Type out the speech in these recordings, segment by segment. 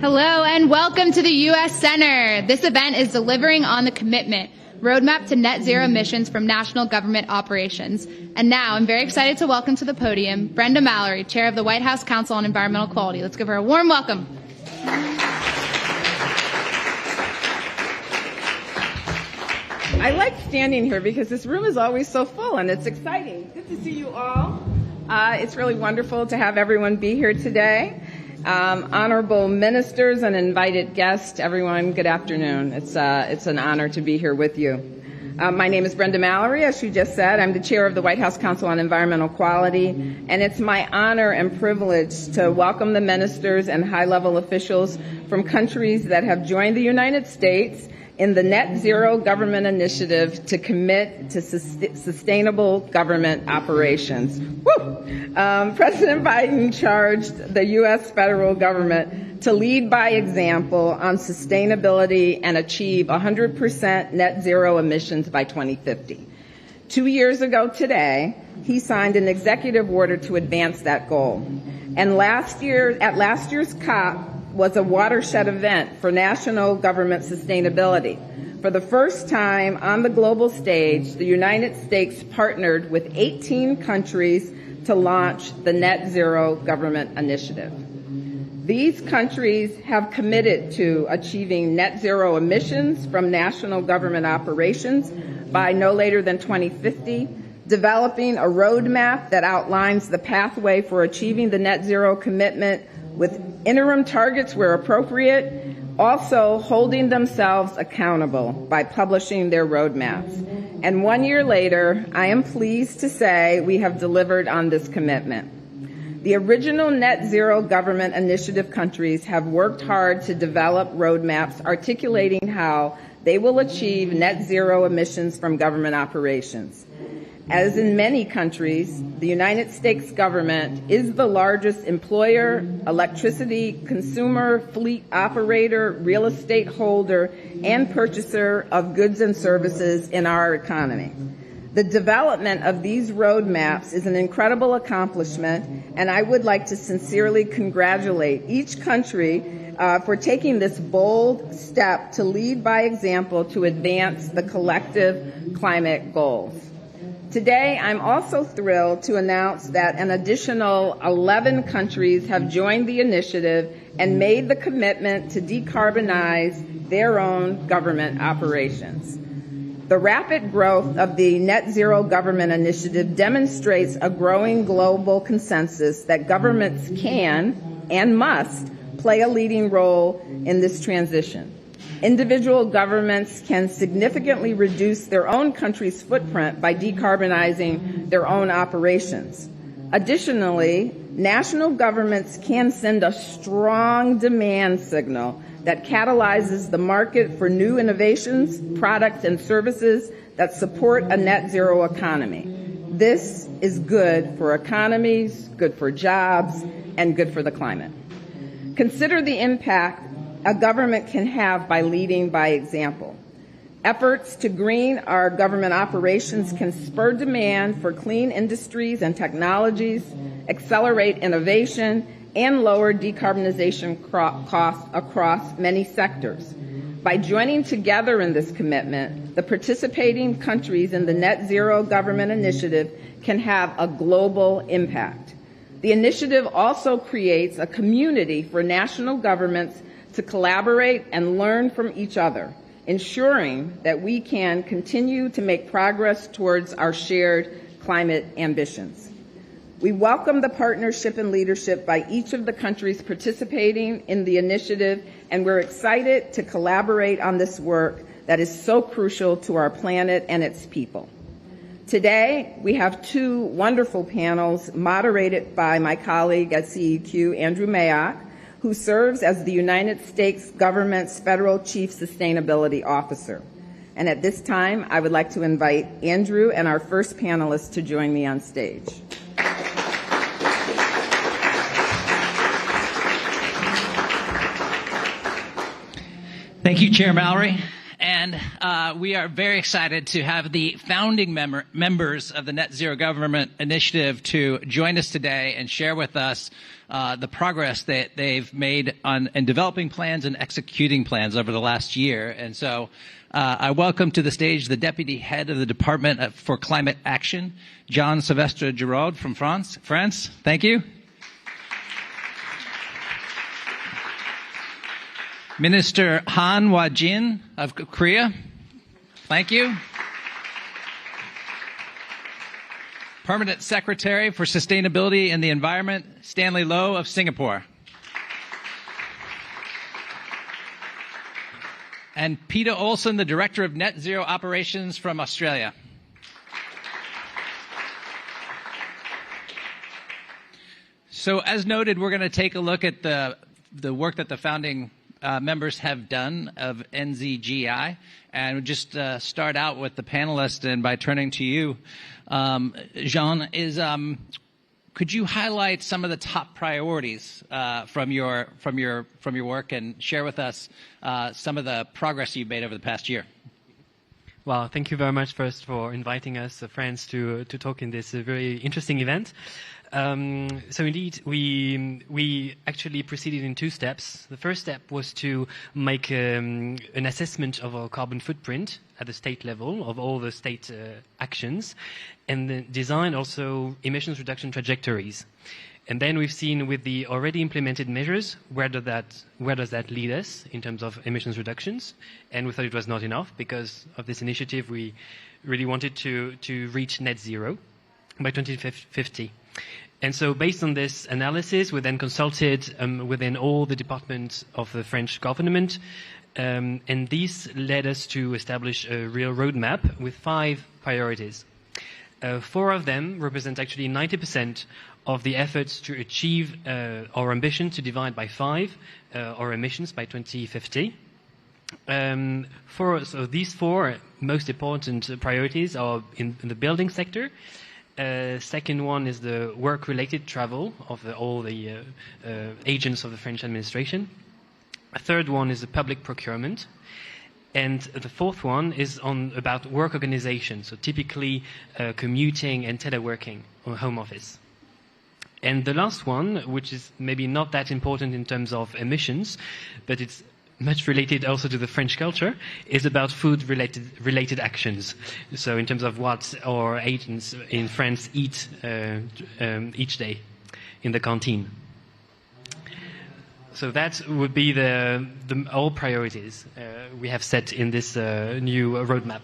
Hello and welcome to the U.S. Center. This event is delivering on the commitment, Roadmap to Net Zero Emissions from National Government Operations. And now I'm very excited to welcome to the podium Brenda Mallory, Chair of the White House Council on Environmental Quality. Let's give her a warm welcome. I like standing here because this room is always so full and it's exciting. Good to see you all. It's really wonderful to have everyone be here today. Honorable ministers and invited guests, everyone, good afternoon. It's an honor to be here with you. My name is Brenda Mallory, as she just said. I'm the chair of the White House Council on Environmental Quality, and it's my honor and privilege to welcome the ministers and high-level officials from countries that have joined the United States in the Net Zero Government Initiative to commit to sustainable government operations. President Biden charged the U.S. federal government to lead by example on sustainability and achieve 100% net zero emissions by 2050. 2 years ago today, he signed an executive order to advance that goal. And at last year's COP, was a watershed event for national government sustainability. For the first time on the global stage, the United States partnered with 18 countries to launch the Net Zero Government Initiative. These countries have committed to achieving net zero emissions from national government operations by no later than 2050, developing a roadmap that outlines the pathway for achieving the net zero commitment with interim targets where appropriate, also holding themselves accountable by publishing their roadmaps. And 1 year later, I am pleased to say we have delivered on this commitment. The original Net Zero Government Initiative countries have worked hard to develop roadmaps articulating how they will achieve net zero emissions from government operations. As in many countries, the United States government is the largest employer, electricity consumer, fleet operator, real estate holder, and purchaser of goods and services in our economy. The development of these roadmaps is an incredible accomplishment, and I would like to sincerely congratulate each country for taking this bold step to lead by example to advance the collective climate goals. Today, I'm also thrilled to announce that an additional 11 countries have joined the initiative and made the commitment to decarbonize their own government operations. The rapid growth of the Net Zero Government Initiative demonstrates a growing global consensus that governments can and must play a leading role in this transition. Individual governments can significantly reduce their own country's footprint by decarbonizing their own operations. Additionally, national governments can send a strong demand signal that catalyzes the market for new innovations, products, and services that support a net zero economy. This is good for economies, good for jobs, and good for the climate. Consider the impact a government can have by leading by example. Efforts to green our government operations can spur demand for clean industries and technologies, accelerate innovation, and lower decarbonization costs across many sectors. By joining together in this commitment, the participating countries in the Net Zero Government Initiative can have a global impact. The initiative also creates a community for national governments to collaborate and learn from each other, ensuring that we can continue to make progress towards our shared climate ambitions. We welcome the partnership and leadership by each of the countries participating in the initiative, and we're excited to collaborate on this work that is so crucial to our planet and its people. Today, we have two wonderful panels moderated by my colleague at CEQ, Andrew Mayock, who serves as the United States government's Federal Chief Sustainability Officer. And at this time, I would like to invite Andrew and our first panelist to join me on stage. Thank you, Chair Mallory. And we are very excited to have the founding members of the Net Zero Government Initiative to join us today and share with us the progress that they've made in developing plans and executing plans over the last year. And so I welcome to the stage the Deputy Head of the Department for Climate Action, Jean Sylvestre Giraud from France. Thank you. Minister Han Wha-jin of Korea. Thank you. Permanent Secretary for Sustainability and the Environment, Stanley Loh of Singapore. And Peter Olsen, the Director of Net Zero Operations from Australia. So as noted, we're going to take a look at the work that the founding members have done of NZGI, and we'll just start out with the panelists, and by turning to you, Jean, could you highlight some of the top priorities from your work and share with us some of the progress you've made over the past year? Well, thank you very much first for inviting us, friends, to talk in this very interesting event. So indeed, we actually proceeded in two steps. The first step was to make an assessment of our carbon footprint at the state level of all the state actions, and then design also emissions reduction trajectories. And then we've seen with the already implemented measures, where does that lead us in terms of emissions reductions? And we thought it was not enough. Because of this initiative, we really wanted to reach net zero by 2050. And so based on this analysis, we then consulted within all the departments of the French government, and this led us to establish a real roadmap with 5 priorities. 4 of them represent actually 90% of the efforts to achieve our ambition to divide by 5 our emissions by 2050. So these 4 most important priorities are in the building sector. Second one is the work-related travel of all the agents of the French administration. A third one is the public procurement. And the fourth one is about work organization, so typically commuting and teleworking or home office. And the last one, which is maybe not that important in terms of emissions, but it's much related also to the French culture, is about food-related actions. So in terms of what our agents in France eat each day in the canteen. So that would be all priorities we have set in this new roadmap.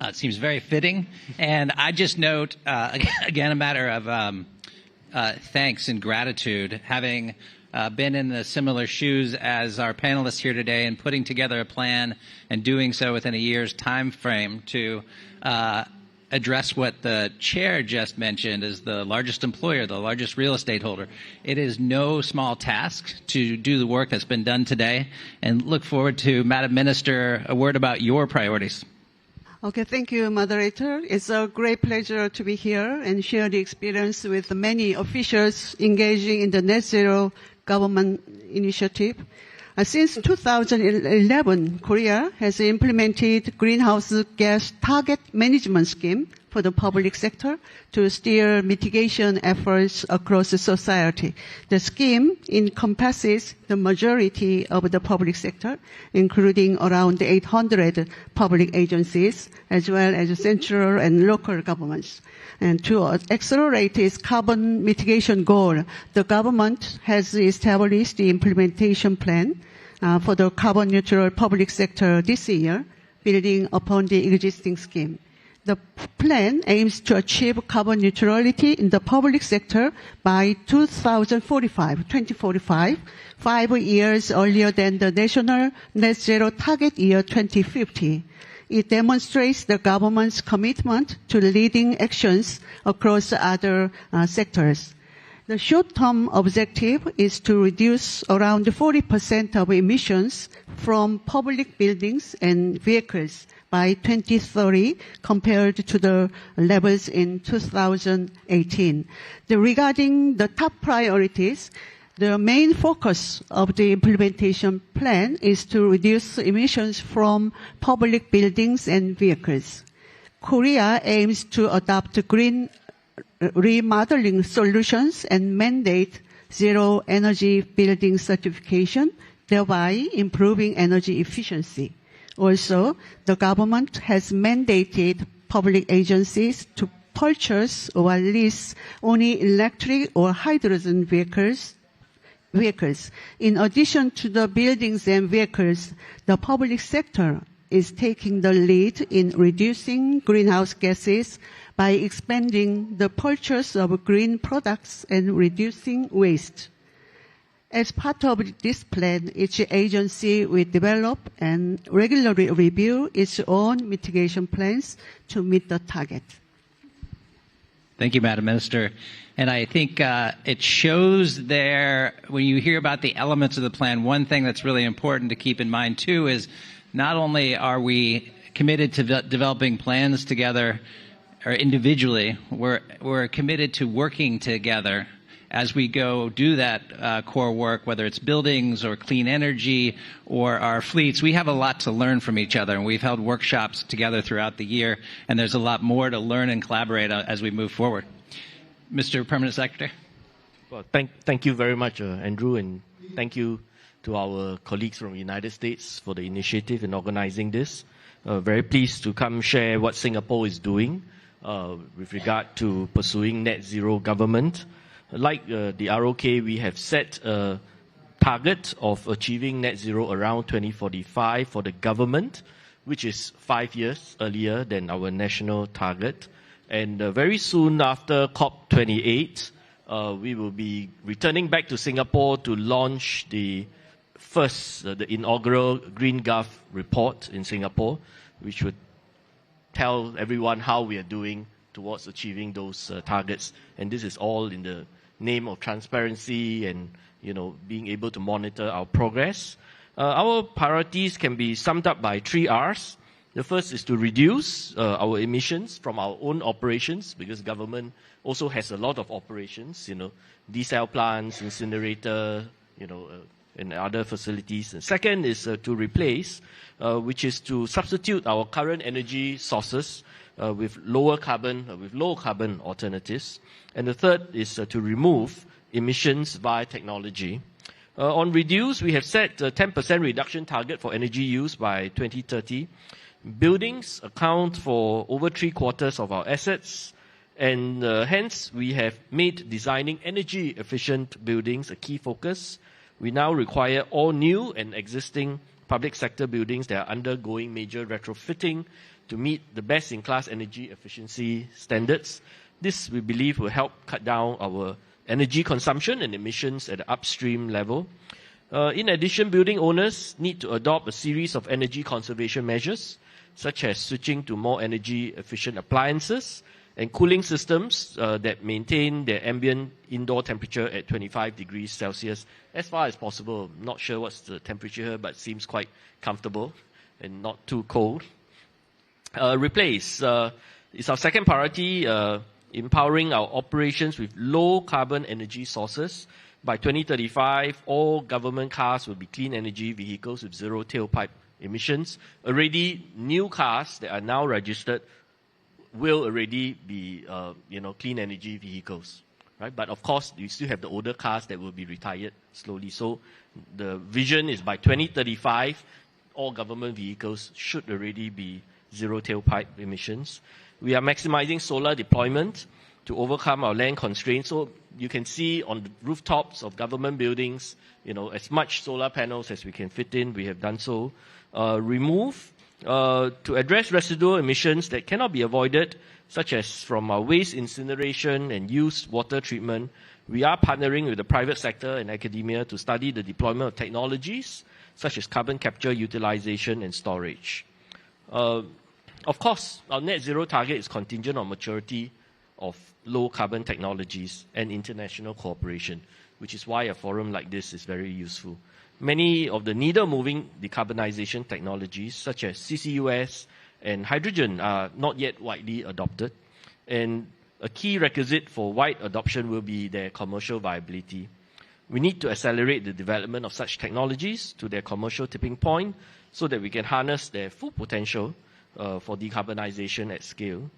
It seems very fitting. And I just note, again, a matter of thanks and gratitude, having been in the similar shoes as our panelists here today and putting together a plan and doing so within a year's time frame to address what the chair just mentioned as the largest employer, the largest real estate holder. It is no small task to do the work that's been done today, and look forward to, Madam Minister, a word about your priorities. Okay, thank you, moderator. It's a great pleasure to be here and share the experience with the many officials engaging in the Net Zero Government Initiative. Since 2011, Korea has implemented greenhouse gas target management scheme for the public sector to steer mitigation efforts across the society. The scheme encompasses the majority of the public sector, including around 800 public agencies, as well as central and local governments. And to accelerate its carbon mitigation goal, the government has established the implementation plan for the carbon neutral public sector this year, building upon the existing scheme. The plan aims to achieve carbon neutrality in the public sector by 2045, 5 years earlier than the national net zero target year 2050. It demonstrates the government's commitment to leading actions across other sectors. The short-term objective is to reduce around 40% of emissions from public buildings and vehicles by 2030 compared to the levels in 2018. Regarding the top priorities, The main focus of the implementation plan is to reduce emissions from public buildings and vehicles. Korea aims to adopt green remodeling solutions and mandate zero energy building certification, thereby improving energy efficiency. Also, the government has mandated public agencies to purchase or lease only electric or hydrogen vehicles. In addition to the buildings and vehicles, the public sector is taking the lead in reducing greenhouse gases by expanding the purchase of green products and reducing waste. As part of this plan, each agency will develop and regularly review its own mitigation plans to meet the target. Thank you, Madam Minister. And I think it shows there, when you hear about the elements of the plan, one thing that's really important to keep in mind, too, is not only are we committed to developing plans together or individually, we're committed to working together as we go do that core work, whether it's buildings or clean energy or our fleets. We have a lot to learn from each other, and we've held workshops together throughout the year, and there's a lot more to learn and collaborate on as we move forward. Mr. Permanent Secretary. Well, thank you very much, Andrew, and thank you to our colleagues from the United States for the initiative in organizing this. Very pleased to come share what Singapore is doing with regard to pursuing net zero government. Like the ROK, we have set a target of achieving net zero around 2045 for the government, which is 5 years earlier than our national target. And very soon after COP28, we will be returning back to Singapore to launch the first, the inaugural Green Gov report in Singapore, which would tell everyone how we are doing towards achieving those targets. And this is all in the name of transparency and, being able to monitor our progress. Our priorities can be summed up by 3 R's. The first is to reduce our emissions from our own operations, because government also has a lot of operations, desal plants, incinerator, and other facilities. And second is to replace, which is to substitute our current energy sources with low carbon alternatives. And the third is to remove emissions via technology. On reduce, we have set a 10% reduction target for energy use by 2030. Buildings account for over 3/4 of our assets, and hence we have made designing energy efficient buildings a key focus. We now require all new and existing public sector buildings that are undergoing major retrofitting to meet the best-in-class energy efficiency standards. This, we believe, will help cut down our energy consumption and emissions at the upstream level. In addition, building owners need to adopt a series of energy conservation measures, such as switching to more energy-efficient appliances and cooling systems that maintain their ambient indoor temperature at 25 degrees Celsius as far as possible. I'm not sure what's the temperature here, but it seems quite comfortable and not too cold. Replace is our second priority, empowering our operations with low-carbon energy sources. By 2035, all government cars will be clean energy vehicles with zero tailpipe emissions. Already, new cars that are now registered will already be, clean energy vehicles, right? But of course, you still have the older cars that will be retired slowly. So the vision is by 2035, all government vehicles should already be zero tailpipe emissions. We are maximizing solar deployment to overcome our land constraints. So you can see on the rooftops of government buildings, as much solar panels as we can fit in, we have done so. To address residual emissions that cannot be avoided, such as from our waste incineration and used water treatment, we are partnering with the private sector and academia to study the deployment of technologies such as carbon capture, utilization, and storage. Of course, our net zero target is contingent on maturity of low carbon technologies and international cooperation, which is why a forum like this is very useful. Many of the needle-moving decarbonization technologies, such as CCUS and hydrogen, are not yet widely adopted. And a key requisite for wide adoption will be their commercial viability. We need to accelerate the development of such technologies to their commercial tipping point so that we can harness their full potential for decarbonization at scale.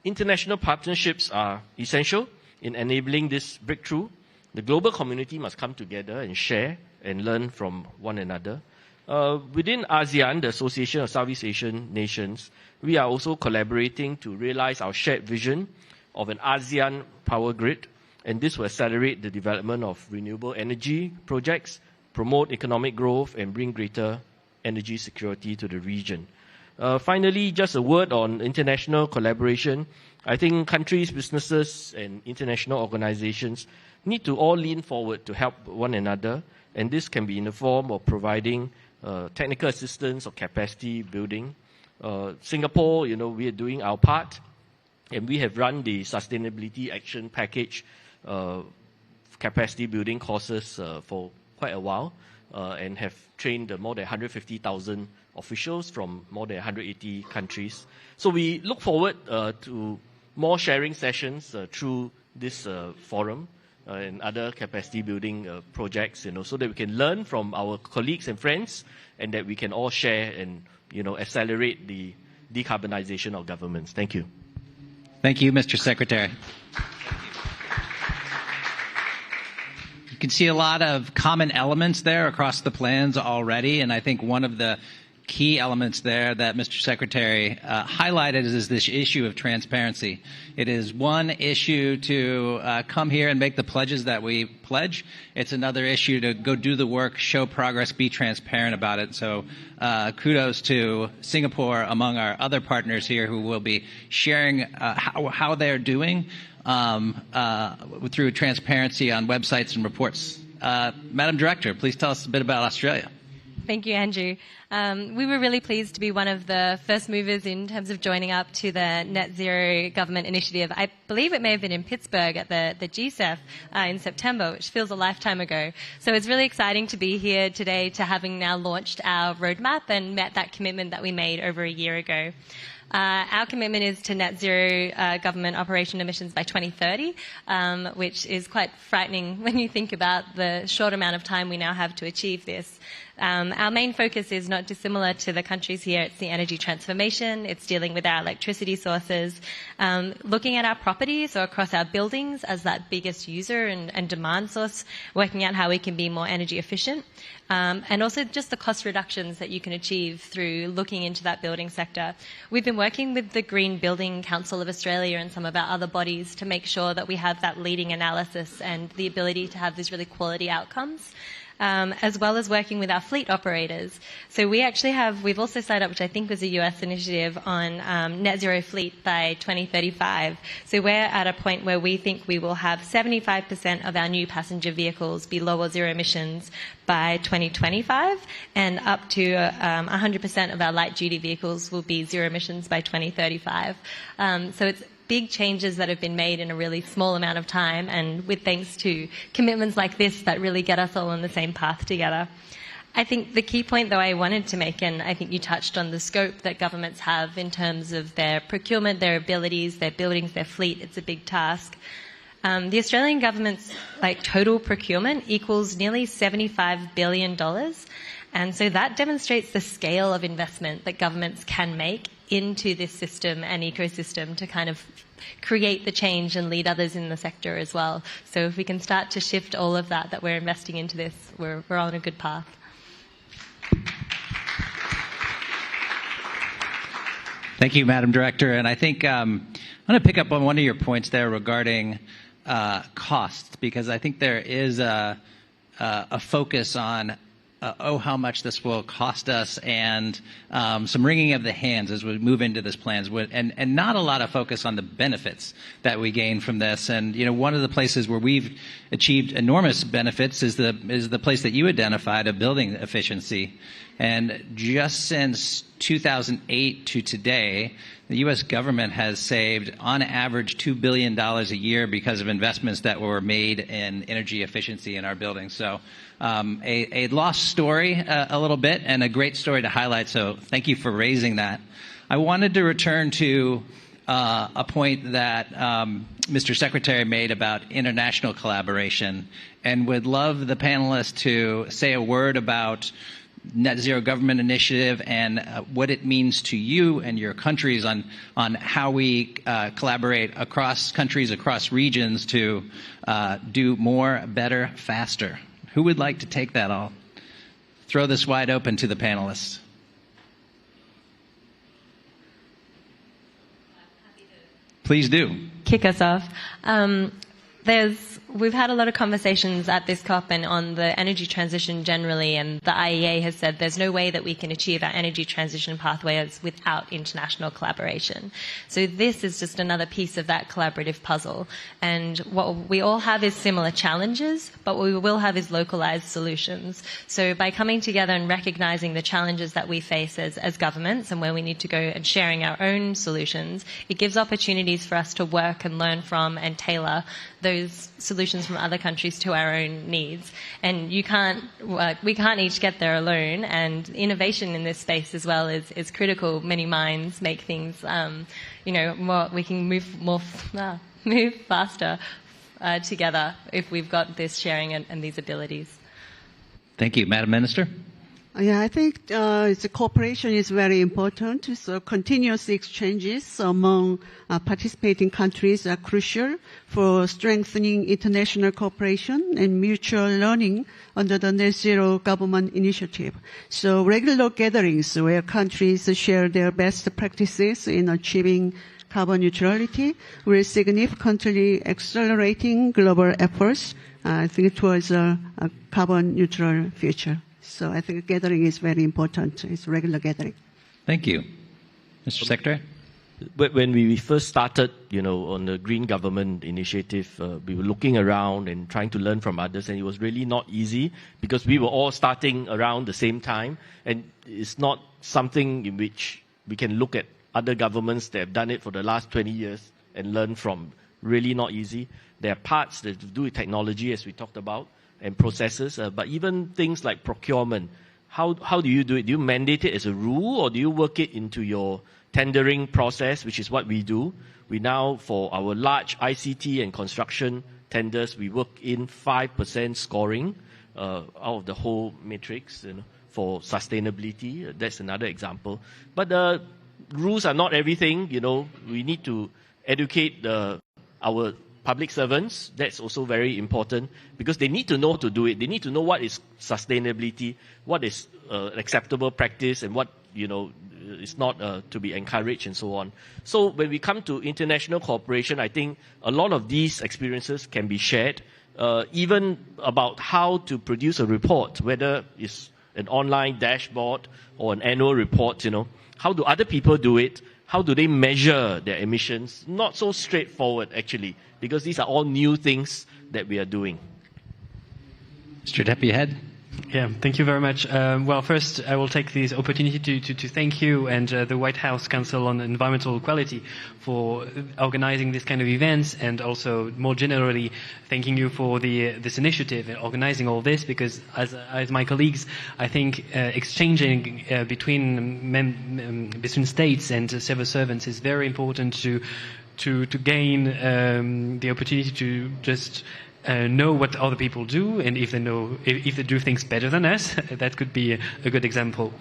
International partnerships are essential in enabling this breakthrough. The global community must come together and share and learn from one another. Within ASEAN, the Association of Southeast Asian Nations, we are also collaborating to realize our shared vision of an ASEAN power grid, and this will accelerate the development of renewable energy projects, promote economic growth, and bring greater energy security to the region. Finally, just a word on international collaboration. I think countries, businesses, and international organizations need to all lean forward to help one another, and this can be in the form of providing technical assistance or capacity building. Singapore, we are doing our part, and we have run the Sustainability Action Package capacity building courses for quite a while, and have trained more than 150,000 officials from more than 180 countries. So we look forward to more sharing sessions through this forum and other capacity building projects, so that we can learn from our colleagues and friends, and that we can all share and accelerate the decarbonization of governments. Thank you. Thank you, Mr. Secretary. You can see a lot of common elements there across the plans already, and I think one of the key elements there that Mr. Secretary highlighted is this issue of transparency. It is one issue to come here and make the pledges that we pledge. It's another issue to go do the work, show progress, be transparent about it. So kudos to Singapore among our other partners here who will be sharing how they're doing through transparency on websites and reports. Madam Director, please tell us a bit about Australia. Thank you, Andrew. We were really pleased to be one of the first movers in terms of joining up to the Net Zero Government Initiative. I believe it may have been in Pittsburgh at the GCEF in September, which feels a lifetime ago. So it's really exciting to be here today to having now launched our roadmap and met that commitment that we made over a year ago. Our commitment is to net zero government operation emissions by 2030, which is quite frightening when you think about the short amount of time we now have to achieve this. Our main focus is not dissimilar to the countries here. It's the energy transformation. It's dealing with our electricity sources, looking at our properties or across our buildings as that biggest user and demand source, working out how we can be more energy efficient, and also just the cost reductions that you can achieve through looking into that building sector. We've been working with the Green Building Council of Australia and some of our other bodies to make sure that we have that leading analysis and the ability to have these really quality outcomes. As well as working with our fleet operators. So we've also signed up, which I think was a US initiative, on net zero fleet by 2035. So we're at a point where we think we will have 75% of our new passenger vehicles be low or zero emissions by 2025, and up to 100% of our light duty vehicles will be zero emissions by 2035. So it's big changes that have been made in a really small amount of time, and with thanks to commitments like this that really get us all on the same path together. I think the key point, though, I wanted to make, and I think you touched on the scope that governments have in terms of their procurement, their abilities, their buildings, their fleet. It's a big task. The Australian government's total procurement equals nearly $75 billion. And so that demonstrates the scale of investment that governments can make into this system and ecosystem to kind of create the change and lead others in the sector as well. So if we can start to shift all of that we're investing into this, we're on a good path. Thank you, Madam Director. And I think I'm going to pick up on one of your points there regarding costs, because I think there is a focus on how much this will cost us, and some wringing of the hands as we move into this plans, and not a lot of focus on the benefits that we gain from this. And one of the places where we've achieved enormous benefits is the place that you identified of building efficiency. And just since 2008 to today, the U.S. government has saved, on average, $2 billion a year because of investments that were made in energy efficiency in our buildings. So a lost story a little bit, and a great story to highlight. So thank you for raising that. I wanted to return to a point that Mr. Secretary made about international collaboration, and would love the panelists to say a word about Net Zero Government Initiative and what it means to you and your countries on how we collaborate across countries, across regions to do more, better, faster. Who would like to take that? I'll throw this wide open to the panelists. Please do. Kick us off. We've had a lot of conversations at this COP and on the energy transition generally, and the IEA has said there's no way that we can achieve our energy transition pathways without international collaboration. So this is just another piece of that collaborative puzzle. And what we all have is similar challenges, but what we will have is localized solutions. So by coming together and recognizing the challenges that we face as governments and where we need to go and sharing our own solutions, it gives opportunities for us to work and learn from and tailor those solutions from other countries to our own needs. And we can't each get there alone, and innovation in this space as well is critical. Many minds make things, more, we can move faster together if we've got this sharing and these abilities. Thank you. Madam Minister? Yeah, I think the cooperation is very important. So continuous exchanges among participating countries are crucial for strengthening international cooperation and mutual learning under the Net Zero Government Initiative. So regular gatherings where countries share their best practices in achieving carbon neutrality will significantly accelerating global efforts, I think, towards a carbon neutral future. So I think gathering is very important. It's regular gathering. Thank you. Mr. Secretary? When we first started, on the Green Government Initiative, we were looking around and trying to learn from others, and it was really not easy because we were all starting around the same time, and it's not something in which we can look at other governments that have done it for the last 20 years and learn from. Really not easy. There are parts that have to do with technology, as we talked about, and processes, but even things like procurement. How do you do it? Do you mandate it as a rule, or do you work it into your tendering process, which is what we do? We now, for our large ICT and construction tenders, we work in 5% scoring out of the whole matrix for sustainability. That's another example. But the rules are not everything. We need to educate our public servants. That's also very important because they need to know how to do it. They need to know what is sustainability, what is acceptable practice, and what is not to be encouraged, and so on. So when we come to international cooperation, I think a lot of these experiences can be shared, even about how to produce a report, whether it's an online dashboard or an annual report. How do other people do it? How do they measure their emissions? Not so straightforward, actually, because these are all new things that we are doing. Mr. Deputy Head? Yeah, thank you very much. Well, first, I will take this opportunity to thank you and the White House Council on Environmental Quality for organizing this kind of events, and also more generally thanking you for this initiative and organizing all this, because as my colleagues, I think exchanging between states and civil servants is very important to gain the opportunity to just know what other people do, and if they do things better than us, that could be a good example.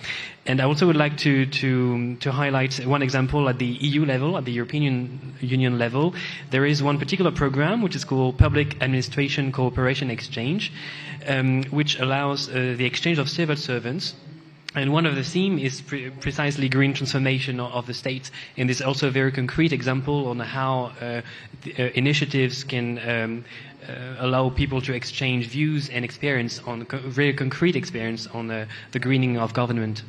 And I also would like to highlight one example at the EU level, at the European Union level. There is one particular program which is called Public Administration Cooperation Exchange, which allows the exchange of civil servants. And one of the themes is precisely green transformation of the state. And this is also a very concrete example on how initiatives can allow people to exchange views and experience on very concrete experience on the greening of government.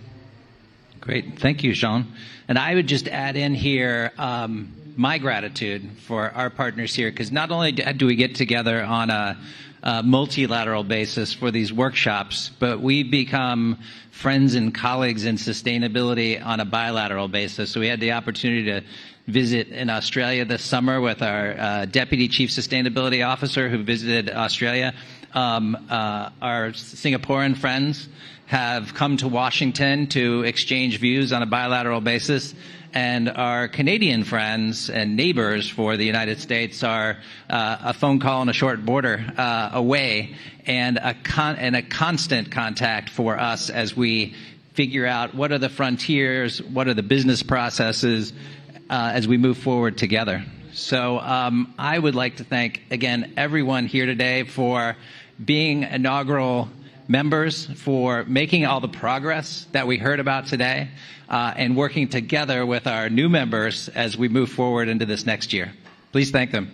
Great. Thank you, Jean. And I would just add in here my gratitude for our partners here, because not only do we get together on a multilateral basis for these workshops, but we become friends and colleagues in sustainability on a bilateral basis. So we had the opportunity to visit in Australia this summer with our Deputy Chief Sustainability Officer who visited Australia. Our Singaporean friends have come to Washington to exchange views on a bilateral basis. and our Canadian friends and neighbors for the United States are a phone call and a short border away, and a constant contact for us as we figure out what are the frontiers, what are the business processes as we move forward together. So I would like to thank, again, everyone here today for being inaugural members, for making all the progress that we heard about today, and working together with our new members as we move forward into this next year. Please thank them.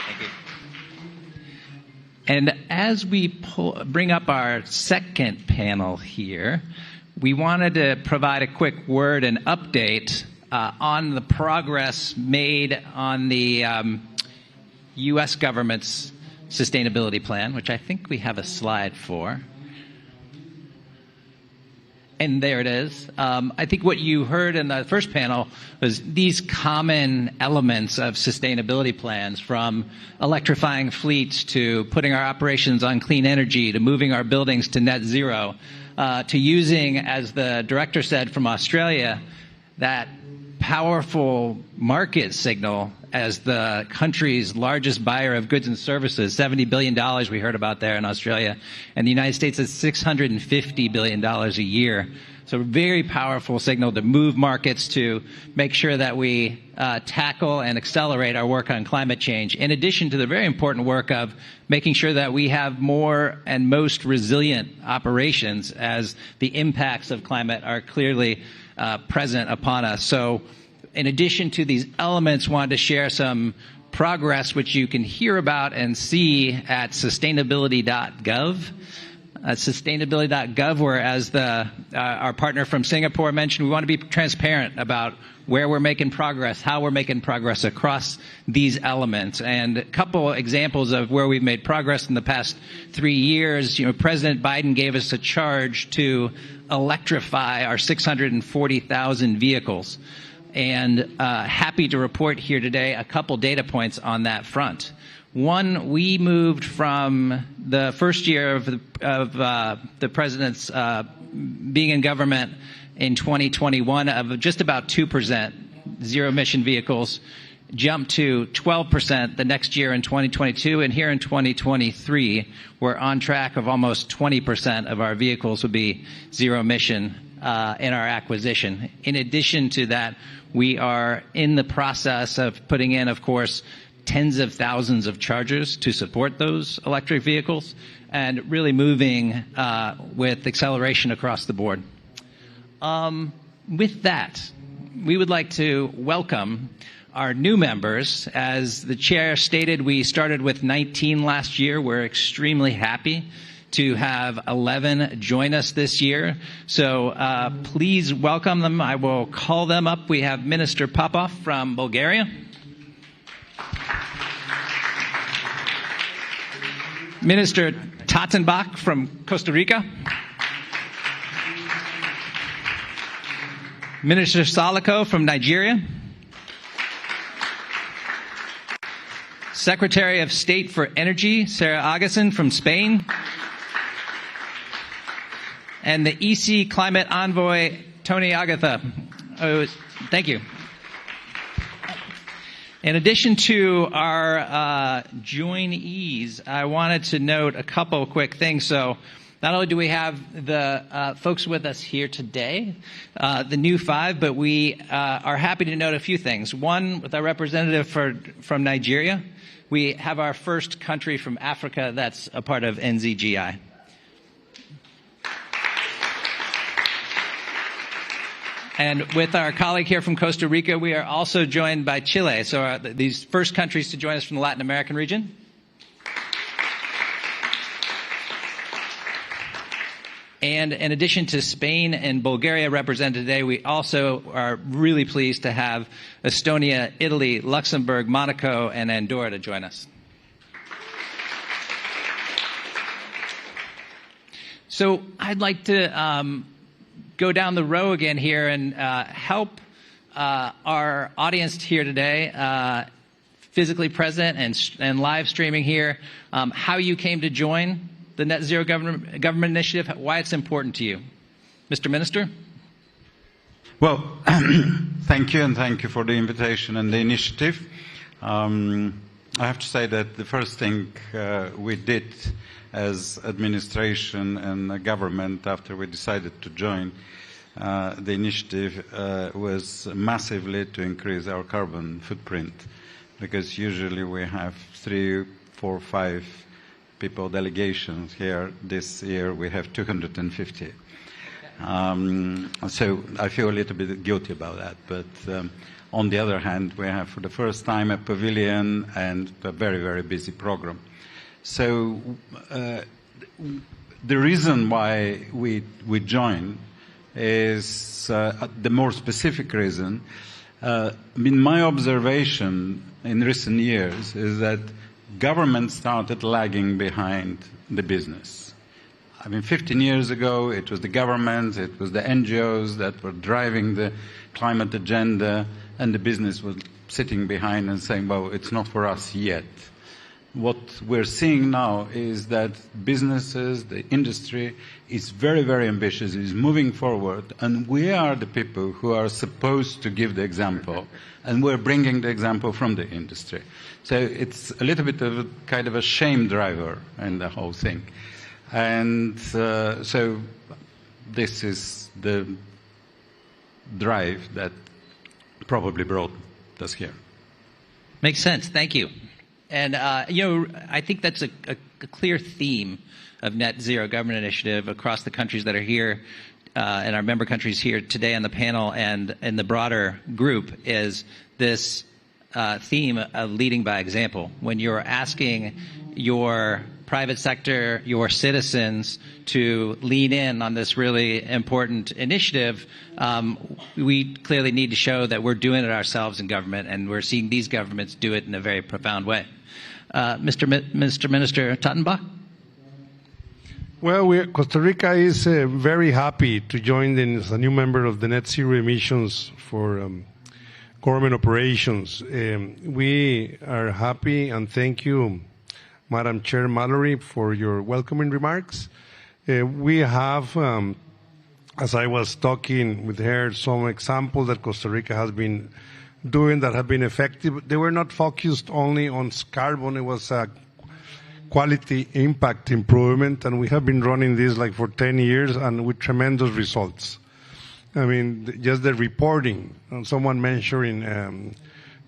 Thank you. And as we bring up our second panel here, we wanted to provide a quick word and update on the progress made on the U.S. government's sustainability plan, which I think we have a slide for. And there it is. I think what you heard in the first panel was these common elements of sustainability plans, from electrifying fleets to putting our operations on clean energy to moving our buildings to net zero, to using, as the director said from Australia, that powerful market signal as the country's largest buyer of goods and services, $70 billion we heard about there in Australia, and the United States is $650 billion a year. So a very powerful signal to move markets, to make sure that we tackle and accelerate our work on climate change, in addition to the very important work of making sure that we have more and most resilient operations as the impacts of climate are clearly present upon us. So in addition to these elements, wanted to share some progress which you can hear about and see at sustainability.gov. Sustainability.gov, where, as our partner from Singapore mentioned, we want to be transparent about where we're making progress, how we're making progress across these elements. And a couple examples of where we've made progress in the past 3 years. President Biden gave us a charge to electrify our 640,000 vehicles. And happy to report here today a couple data points on that front. One, we moved from the first year of the president's being in government in 2021 of just about 2% zero-emission vehicles, jumped to 12% the next year in 2022, and here in 2023, we're on track of almost 20% of our vehicles will be zero-emission in our acquisition. In addition to that, we are in the process of putting in, of course, tens of thousands of chargers to support those electric vehicles, and really moving with acceleration across the board. With that, we would like to welcome our new members. As the chair stated, we started with 19 last year. We're extremely happy to have 11 join us this year. So please welcome them. I will call them up. We have Minister Popov from Bulgaria. Minister Tattenbach from Costa Rica. Minister Salako from Nigeria. Secretary of State for Energy, Sarah Agassiz from Spain. And the EC Climate Envoy, Tony Agatha. Oh, thank you. In addition to our joinees, I wanted to note a couple quick things. So not only do we have the folks with us here today, the new 5, but we are happy to note a few things. One, with our representative from Nigeria, we have our first country from Africa that's a part of NZGI. And with our colleague here from Costa Rica, we are also joined by Chile. So these first countries to join us from the Latin American region. And in addition to Spain and Bulgaria represented today, we also are really pleased to have Estonia, Italy, Luxembourg, Monaco, and Andorra to join us. So I'd like to go down the row again here and help our audience here today, physically present and live streaming here, how you came to join the Net Zero Government Initiative, why it's important to you. Mr. Minister? Well, thank you, and thank you for the invitation and the initiative. I have to say that the first thing we did as administration and government after we decided to join the initiative was massively to increase our carbon footprint, because usually we have 3, 4, 5 people delegations here. This year we have 250. So I feel a little bit guilty about that, but on the other hand, we have for the first time a pavilion and a very, very busy program. So the reason why we join is the more specific reason. In my observation in recent years is that government started lagging behind the business. I mean, 15 years ago, it was the government, it was the NGOs that were driving the climate agenda, and the business was sitting behind and saying, well, it's not for us yet. What we're seeing now is that businesses, the industry, is very, very ambitious, is moving forward, and we are the people who are supposed to give the example, and we're bringing the example from the industry. So it's a little bit of a kind of a shame driver in the whole thing. And so this is the drive that probably brought us here. Makes sense. Thank you. And, I think that's a clear theme of Net Zero Government Initiative across the countries that are here and our member countries here today on the panel and in the broader group is this theme of leading by example. When you're asking your private sector, your citizens to lean in on this really important initiative, we clearly need to show that we're doing it ourselves in government, and we're seeing these governments do it in a very profound way. Mr. Minister Tottenbach? Well, Costa Rica is very happy to join as a new member of the Net Zero Emissions for government operations. We are happy, and thank you, Madam Chair Mallory, for your welcoming remarks. We have, as I was talking with her, some examples that Costa Rica has been doing that have been effective. They were not focused only on carbon. It was a quality impact improvement, and we have been running this like for 10 years and with tremendous results. I mean, just the reporting, and someone mentioning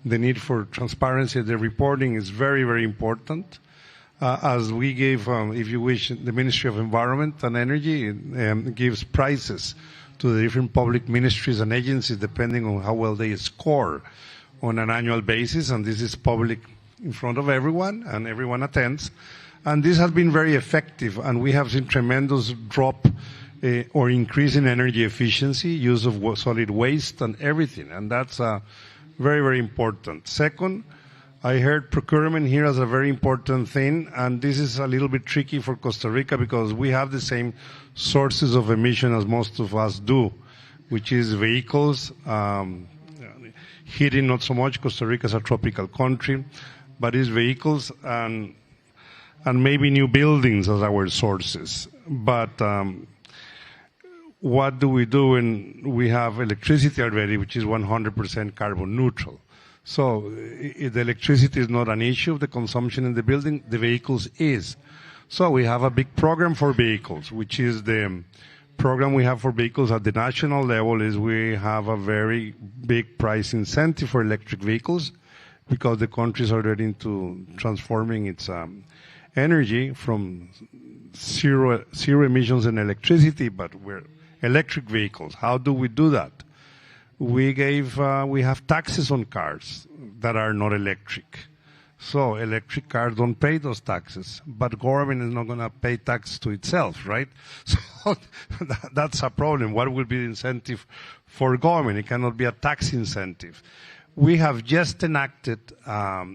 the need for transparency. The reporting is very, very important. As we gave, if you wish, the Ministry of Environment and Energy gives prizes to the different public ministries and agencies depending on how well they score on an annual basis, and this is public in front of everyone, and everyone attends. And this has been very effective, and we have seen tremendous drop or increase in energy efficiency, use of solid waste, and everything, and that's very, very important. Second, I heard procurement here as a very important thing, and this is a little bit tricky for Costa Rica because we have the same sources of emission as most of us do, which is vehicles, heating not so much. Costa Rica is a tropical country, but it's vehicles and maybe new buildings as our sources. But what do we do when we have electricity already, which is 100% carbon neutral? So if the electricity is not an issue, the consumption in the building, the vehicles is. So we have a big program for vehicles, which is the program we have for vehicles at the national level is we have a very big price incentive for electric vehicles because the country is already into transforming its energy from zero emissions in electricity, but we're electric vehicles. How do we do that? We have taxes on cars that are not electric. So electric cars don't pay those taxes, but government is not going to pay tax to itself, right? So that's a problem. What will be the incentive for government? It cannot be a tax incentive. We have just enacted a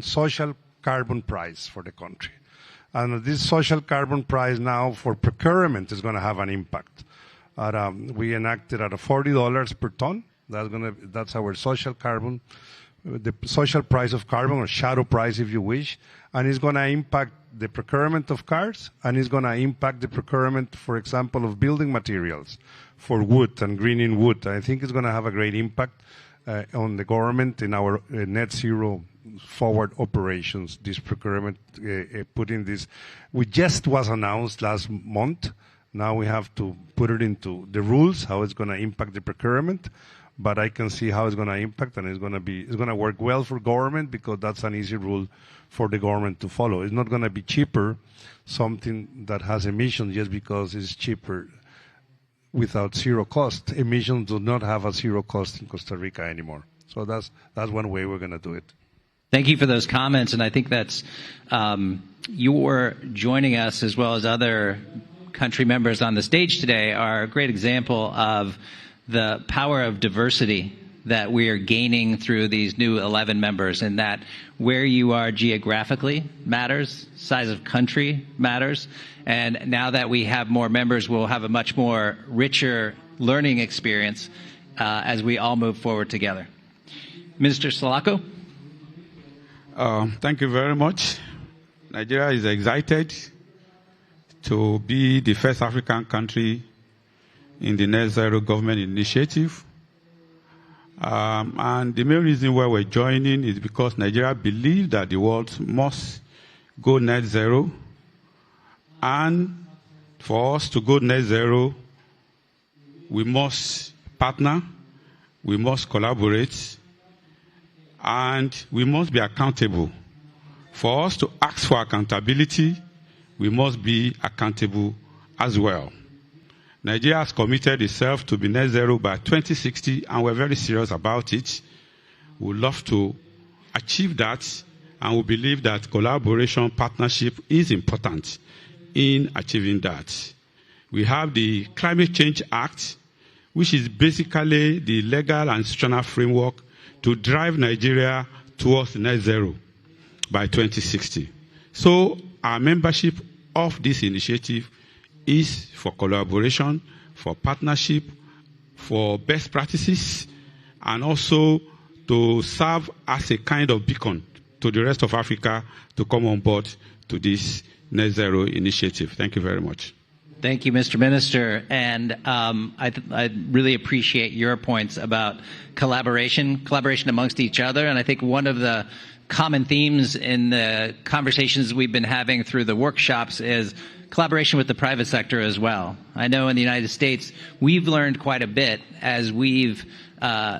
social carbon price for the country. And this social carbon price now for procurement is going to have an impact. We enacted at $40 per ton. That's our social carbon the social price of carbon, or shadow price if you wish, and it's going to impact the procurement of cars, and it's going to impact the procurement, for example, of building materials for wood and greening wood. I think it's going to have a great impact on the government in our net zero forward operations, this procurement, putting this, we just was announced last month. Now we have to put it into the rules, how it's going to impact the procurement, but I can see how it's going to impact, and it's going to work well for government, because that's an easy rule for the government to follow. It's not going to be cheaper, something that has emissions, just because it's cheaper without zero cost. Emissions do not have a zero cost in Costa Rica anymore. So that's one way we're going to do it. Thank you for those comments, and I think that's your joining us, as well as other country members on the stage today, are a great example of the power of diversity that we are gaining through these new 11 members, and that where you are geographically matters, size of country matters, and now that we have more members, we'll have a much more richer learning experience as we all move forward together. Minister Salako? Thank you very much. Nigeria is excited to be the first African country in the Net Zero Government Initiative. And the main reason why we're joining is because Nigeria believes that the world must go net zero. And for us to go net zero, we must partner, we must collaborate, and we must be accountable. For us to ask for accountability, we must be accountable as well. Nigeria has committed itself to be net zero by 2060, and we're very serious about it. We'd love to achieve that, and we believe that collaboration, partnership is important in achieving that. We have the Climate Change Act, which is basically the legal and institutional framework to drive Nigeria towards net zero by 2060. So our membership of this initiative is for collaboration, for partnership, for best practices, and also to serve as a kind of beacon to the rest of Africa to come on board to this net zero initiative. Thank you very much. Thank you, Mr. Minister. And I really appreciate your points about collaboration amongst each other. And I think one of the common themes in the conversations we've been having through the workshops is collaboration with the private sector as well. I know in the United States, we've learned quite a bit as we've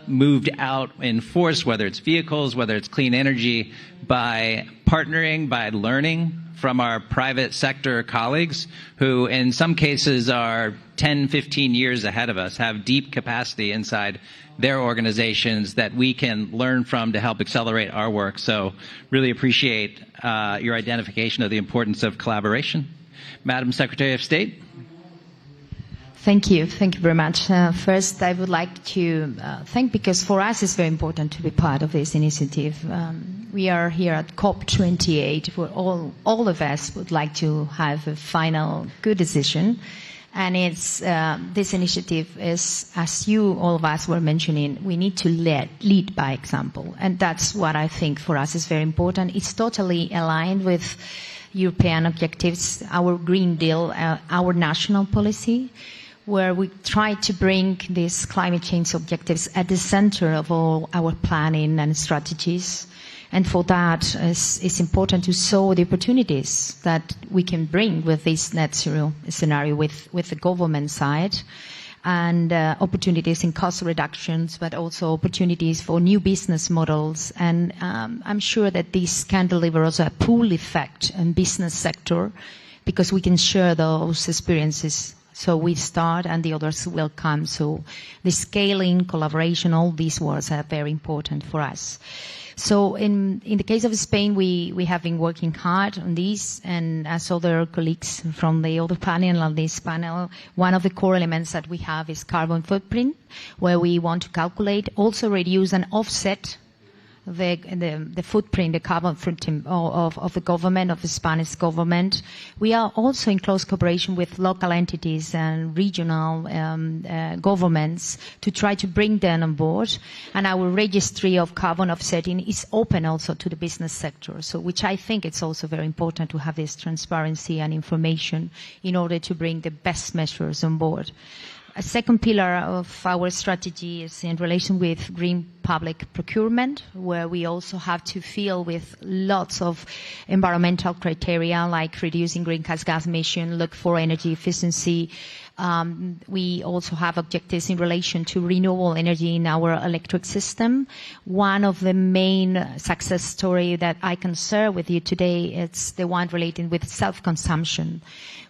moved out in force, whether it's vehicles, whether it's clean energy, by partnering, by learning from our private sector colleagues who in some cases are 10, 15 years ahead of us, have deep capacity inside their organizations that we can learn from to help accelerate our work. So really appreciate your identification of the importance of collaboration. Madam Secretary of State. Thank you. Thank you very much. First, I would like to thank, because for us it's very important to be part of this initiative. We are here at COP28, where all of us would like to have a final good decision. And it's this initiative is, as you all of us were mentioning, we need to lead by example. And that's what I think for us is very important. It's totally aligned with European objectives, our Green Deal, our national policy, where we try to bring these climate change objectives at the center of all our planning and strategies. And for that, it's important to show the opportunities that we can bring with this net zero scenario with the government side, and opportunities in cost reductions, but also opportunities for new business models. And I'm sure that this can deliver also a pull effect in business sector, because we can share those experiences. So we start and the others will come. So the scaling, collaboration, all these words are very important for us. So in the case of Spain, we have been working hard on this, and as other colleagues from the other panel on this panel, one of the core elements that we have is carbon footprint, where we want to calculate, also reduce and offset the footprint, the carbon footprint of the government, of the Spanish government. We are also in close cooperation with local entities and regional governments to try to bring them on board. And our registry of carbon offsetting is open also to the business sector, so which I think it's also very important to have this transparency and information in order to bring the best measures on board. A second pillar of our strategy is in relation with green public procurement, where we also have to deal with lots of environmental criteria like reducing greenhouse gas emission, look for energy efficiency. We also have objectives in relation to renewable energy in our electric system. One of the main success story that I can share with you today is the one related with self-consumption,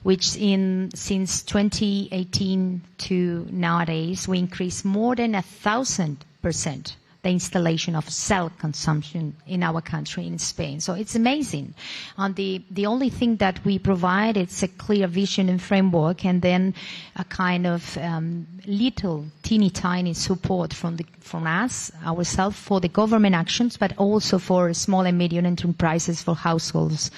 which since 2018 to nowadays, we increased more than 1,000% the installation of self-consumption in our country, in Spain. So it's amazing. And the only thing that we provide is a clear vision and framework, and then a kind of little teeny tiny support from us, ourselves, for the government actions, but also for small and medium enterprises, for households.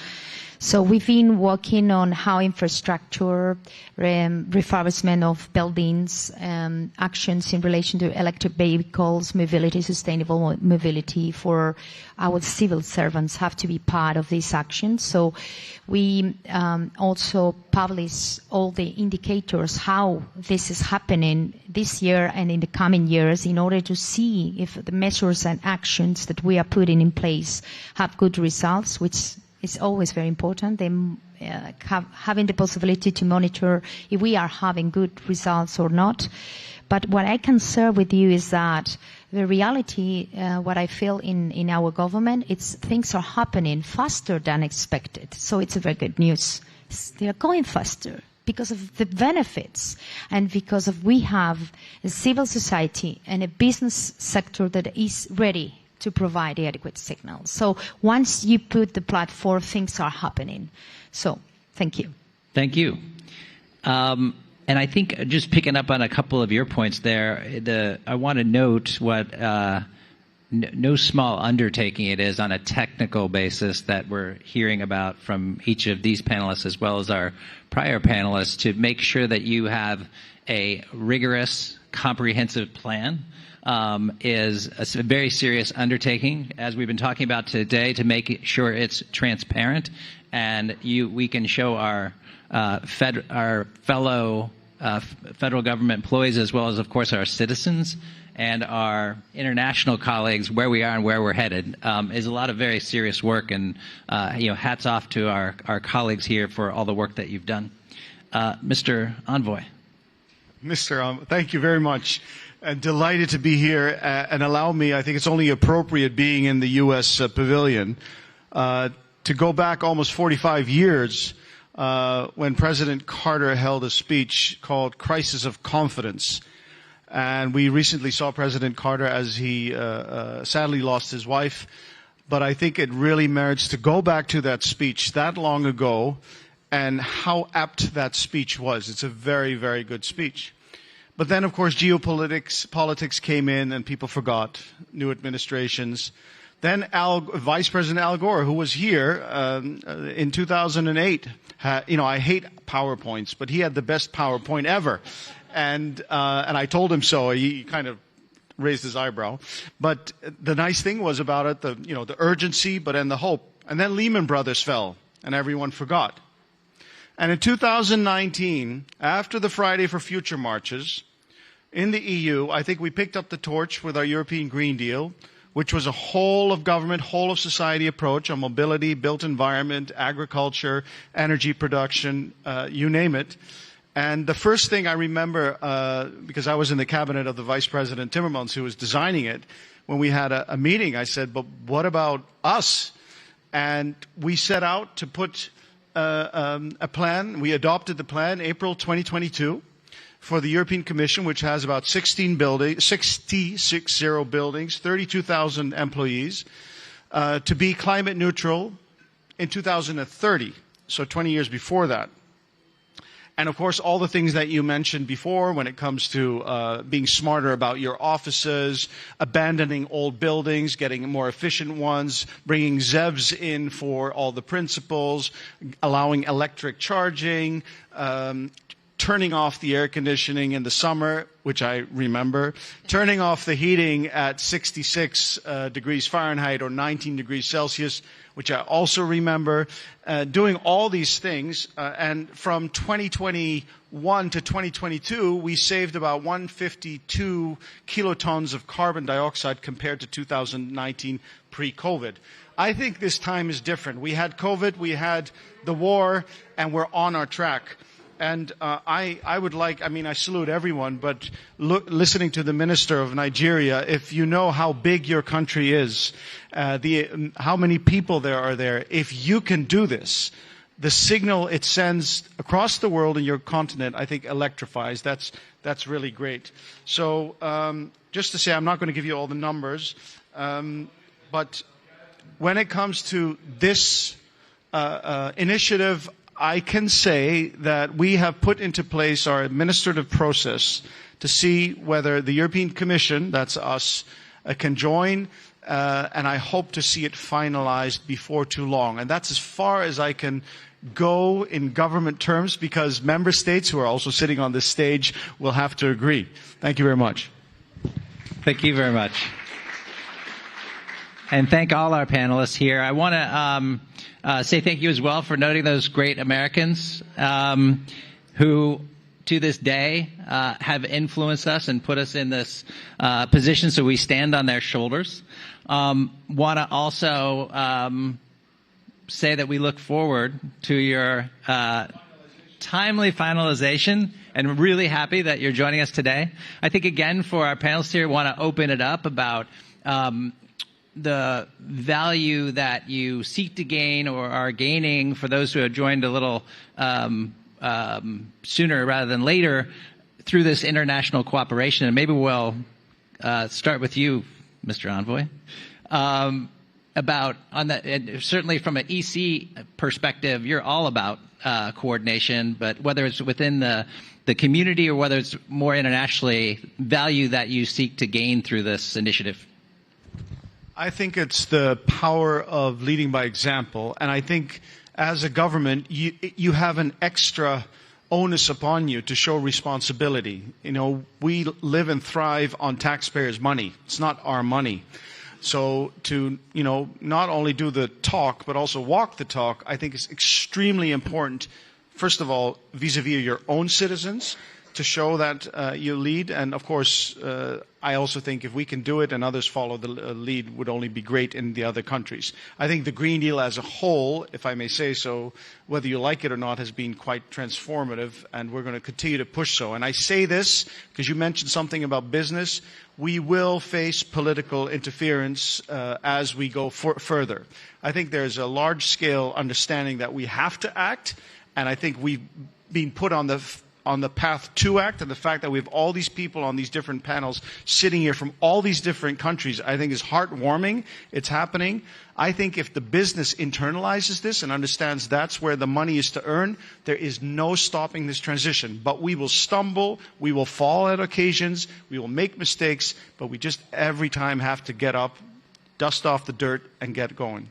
So we've been working on how infrastructure, refurbishment of buildings, actions in relation to electric vehicles, mobility, sustainable mobility for our civil servants have to be part of these actions. So we also publish all the indicators how this is happening this year and in the coming years in order to see if the measures and actions that we are putting in place have good results, which is always very important. Having the possibility to monitor if we are having good results or not. But what I can share with you is that the reality, what I feel in our government, it's things are happening faster than expected. So it's a very good news. They are going faster because of the benefits and because of we have a civil society and a business sector that is ready to provide the adequate signals. So once you put the platform, things are happening. So thank you. Thank you. And I think just picking up on a couple of your points there, I want to note what no small undertaking it is on a technical basis that we're hearing about from each of these panelists as well as our prior panelists to make sure that you have a rigorous, comprehensive plan. Is a very serious undertaking, as we've been talking about today, to make sure it's transparent and we can show our fellow federal government employees, as well as, of course, our citizens and our international colleagues where we are and where we're headed. Is a lot of very serious work, and hats off to our colleagues here for all the work that you've done. Mr. Envoy. Thank you very much. Delighted to be here, and allow me, I think it's only appropriate being in the U.S. Pavilion, to go back almost 45 years when President Carter held a speech called Crisis of Confidence. And we recently saw President Carter as he sadly lost his wife. But I think it really merits to go back to that speech that long ago and how apt that speech was. It's a very, very good speech. But then, of course, politics came in and people forgot, new administrations. Then Vice President Al Gore, who was here in 2008, I hate PowerPoints, but he had the best PowerPoint ever. And I told him so. He kind of raised his eyebrow. But the nice thing was about it, the urgency, but then the hope. And then Lehman Brothers fell, and everyone forgot. And in 2019, after the Friday for Future marches, in the EU, I think we picked up the torch with our European Green Deal, which was a whole of government, whole of society approach on mobility, built environment, agriculture, energy production, you name it. And the first thing I remember, because I was in the cabinet of the Vice President Timmermans, who was designing it, when we had a meeting, I said, but what about us? And we set out to put a plan. We adopted the plan April 2022. For the European Commission, which has about 60 buildings, 32,000 employees, to be climate neutral in 2030, so 20 years before that. And of course, all the things that you mentioned before when it comes to being smarter about your offices, abandoning old buildings, getting more efficient ones, bringing ZEVs in for all the principals, allowing electric charging, turning off the air conditioning in the summer, which I remember, turning off the heating at 66 degrees Fahrenheit or 19 degrees Celsius, which I also remember, doing all these things. And from 2021 to 2022, we saved about 152 kilotons of carbon dioxide compared to 2019 pre-COVID. I think this time is different. We had COVID, we had the war, and we're on our track. And I would like, I mean, I salute everyone, but listening to the Minister of Nigeria, if you know how big your country is, how many people there are there, if you can do this, the signal it sends across the world and your continent, I think, electrifies. That's really great. So just to say, I'm not going to give you all the numbers, but when it comes to this initiative, I can say that we have put into place our administrative process to see whether the European Commission, that's us, can join, and I hope to see it finalized before too long. And that's as far as I can go in government terms, because member states who are also sitting on this stage will have to agree. Thank you very much. Thank you very much. And thank all our panelists here. I want to say thank you as well for noting those great Americans who, to this day, have influenced us and put us in this position, so we stand on their shoulders. Want to also say that we look forward to your timely finalization, and really happy that you're joining us today. I think, again, for our panelists here, want to open it up about the value that you seek to gain or are gaining for those who have joined a little sooner rather than later through this international cooperation. And maybe we'll start with you, Mr. Envoy, about on that. Certainly from an EC perspective, you're all about coordination, but whether it's within the community or whether it's more internationally, value that you seek to gain through this initiative. I think it's the power of leading by example, and I think as a government, you have an extra onus upon you to show responsibility. You know, we live and thrive on taxpayers' money. It's not our money. So to, you know, not only do the talk, but also walk the talk, I think is extremely important, first of all, vis-a-vis your own citizens, to show that you lead. And of course, I also think if we can do it and others follow the lead, would only be great in the other countries. I think the Green Deal as a whole, if I may say so, whether you like it or not, has been quite transformative, and we're going to continue to push so. And I say this because you mentioned something about business. We will face political interference as we go further. I think there's a large-scale understanding that we have to act, and I think we've been put on the path to act, and the fact that we have all these people on these different panels sitting here from all these different countries, I think is heartwarming. It's happening. I think if the business internalizes this and understands that's where the money is to earn, there is no stopping this transition. But we will stumble, we will fall at occasions, we will make mistakes, but we just every time have to get up, dust off the dirt, and get going.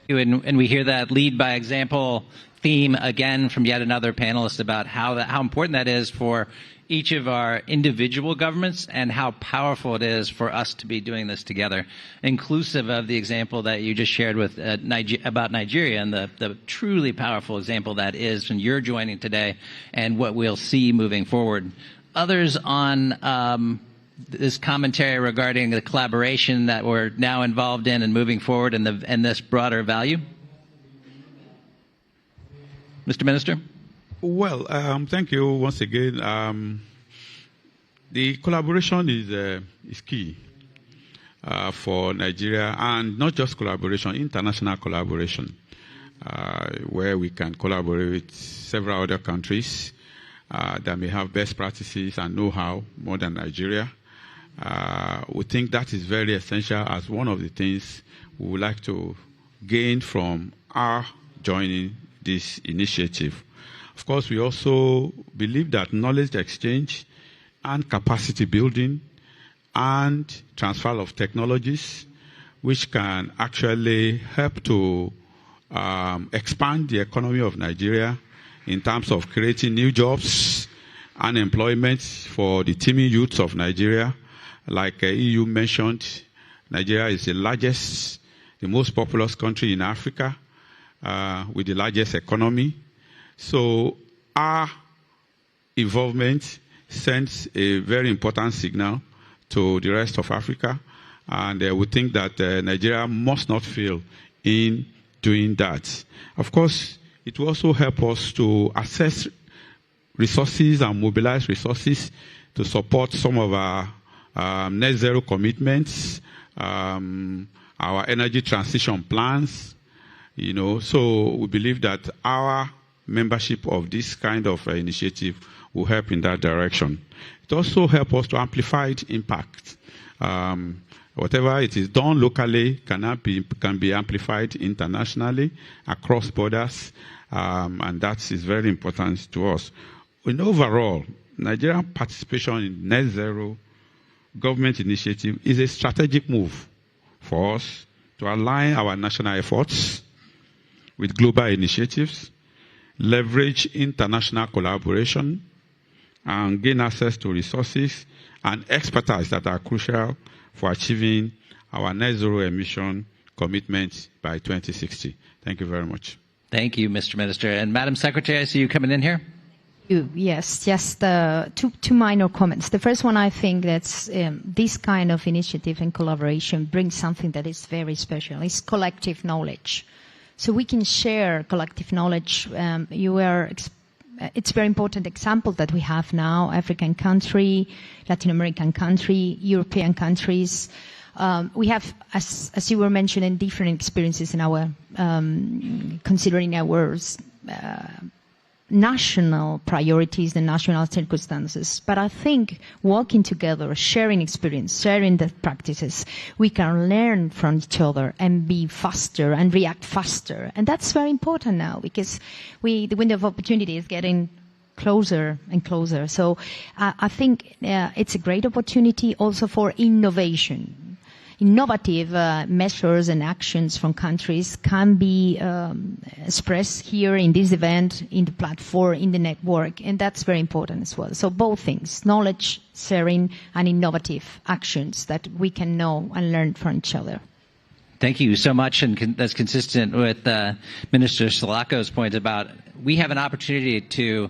And we hear that lead by example theme again from yet another panelist about how important that is for each of our individual governments and how powerful it is for us to be doing this together, inclusive of the example that you just shared with about Nigeria and the truly powerful example that is when you're joining today and what we'll see moving forward. Others on this commentary regarding the collaboration that we're now involved in and moving forward and this broader value? Mr. Minister? Well, thank you once again. The collaboration is key for Nigeria, and not just collaboration, international collaboration, where we can collaborate with several other countries that may have best practices and know-how more than Nigeria. We think that is very essential as one of the things we would like to gain from our joining this initiative. Of course, we also believe that knowledge exchange and capacity building and transfer of technologies, which can actually help to expand the economy of Nigeria in terms of creating new jobs and employment for the teeming youths of Nigeria. Like EU mentioned, Nigeria is the largest, the most populous country in Africa with the largest economy. So our involvement sends a very important signal to the rest of Africa, and we think that Nigeria must not fail in doing that. Of course, it will also help us to assess resources and mobilize resources to support some of our net zero commitments, our energy transition plans, so we believe that our membership of this kind of initiative will help in that direction. It also helps us to amplify its impact. Whatever it is done locally can be amplified internationally across borders, and that is very important to us. In overall, Nigerian participation in net zero government initiative is a strategic move for us to align our national efforts with global initiatives, leverage international collaboration, and gain access to resources and expertise that are crucial for achieving our net zero emission commitment by 2060. Thank you very much. Thank you, Mr. Minister. And Madam Secretary, I see you coming in here. Yes, just two minor comments. The first one, I think that this kind of initiative and collaboration brings something that is very special. It's collective knowledge. So we can share collective knowledge. It's a very important example that we have now, African country, Latin American country, European countries. We have, as you were mentioning, different experiences in our, considering our national priorities, the national circumstances. But I think working together, sharing experience, sharing the practices, we can learn from each other and be faster and react faster. And that's very important now because the window of opportunity is getting closer and closer. So I think it's a great opportunity also for innovation. Innovative measures and actions from countries can be expressed here in this event, in the platform, in the network, and that's very important as well. So both things, knowledge sharing and innovative actions that we can know and learn from each other. Thank you so much, and that's consistent with Minister Sulako's point about we have an opportunity to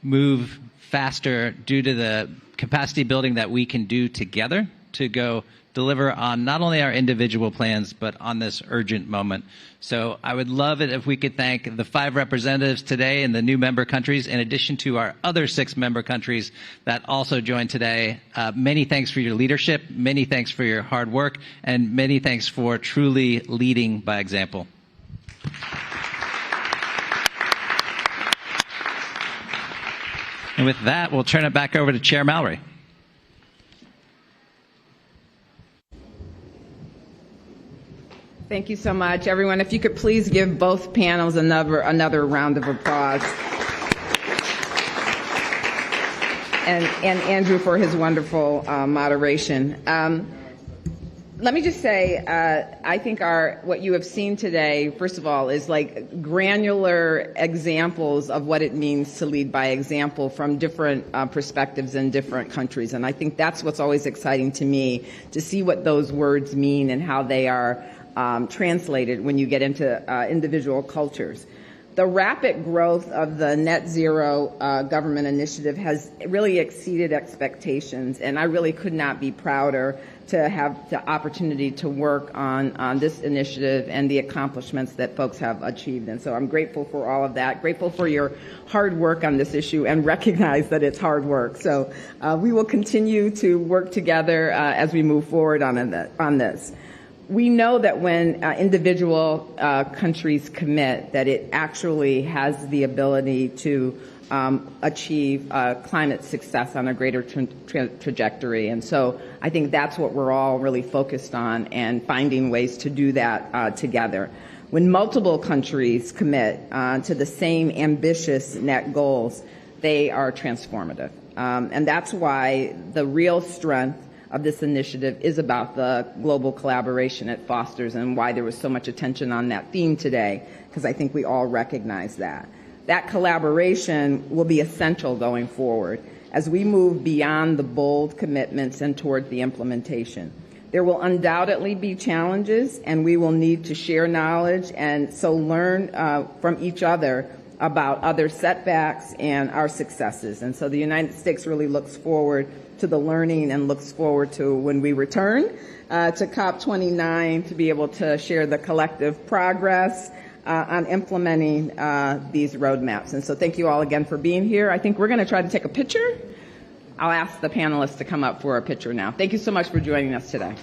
move faster due to the capacity building that we can do together to go deliver on not only our individual plans, but on this urgent moment. So I would love it if we could thank the 5 representatives today in the new member countries, in addition to our other 6 member countries that also joined today. Many thanks for your leadership, many thanks for your hard work, and many thanks for truly leading by example. And with that, we'll turn it back over to Chair Mallory. Thank you so much, everyone. If you could please give both panels another round of applause. And Andrew for his wonderful moderation. Let me just say, I think what you have seen today, first of all, is like granular examples of what it means to lead by example from different perspectives in different countries. And I think that's what's always exciting to me, to see what those words mean and how they are translated when you get into individual cultures. The rapid growth of the net zero government initiative has really exceeded expectations, and I really could not be prouder to have the opportunity to work on this initiative and the accomplishments that folks have achieved. And so I'm grateful for all of that, grateful for your hard work on this issue, and recognize that it's hard work. So we will continue to work together as we move forward on this. We know that when individual countries commit, that it actually has the ability to achieve climate success on a greater trajectory. And so I think that's what we're all really focused on, and finding ways to do that together. When multiple countries commit to the same ambitious net goals, they are transformative. And that's why the real strength of this initiative is about the global collaboration it fosters, and why there was so much attention on that theme today, because I think we all recognize that. That collaboration will be essential going forward as we move beyond the bold commitments and toward the implementation. There will undoubtedly be challenges, and we will need to share knowledge and so learn from each other about other setbacks and our successes. And so the United States really looks forward to the learning and looks forward to when we return to COP29 to be able to share the collective progress on implementing these roadmaps. And so thank you all again for being here. I think we're going to try to take a picture. I'll ask the panelists to come up for a picture now. Thank you so much for joining us today.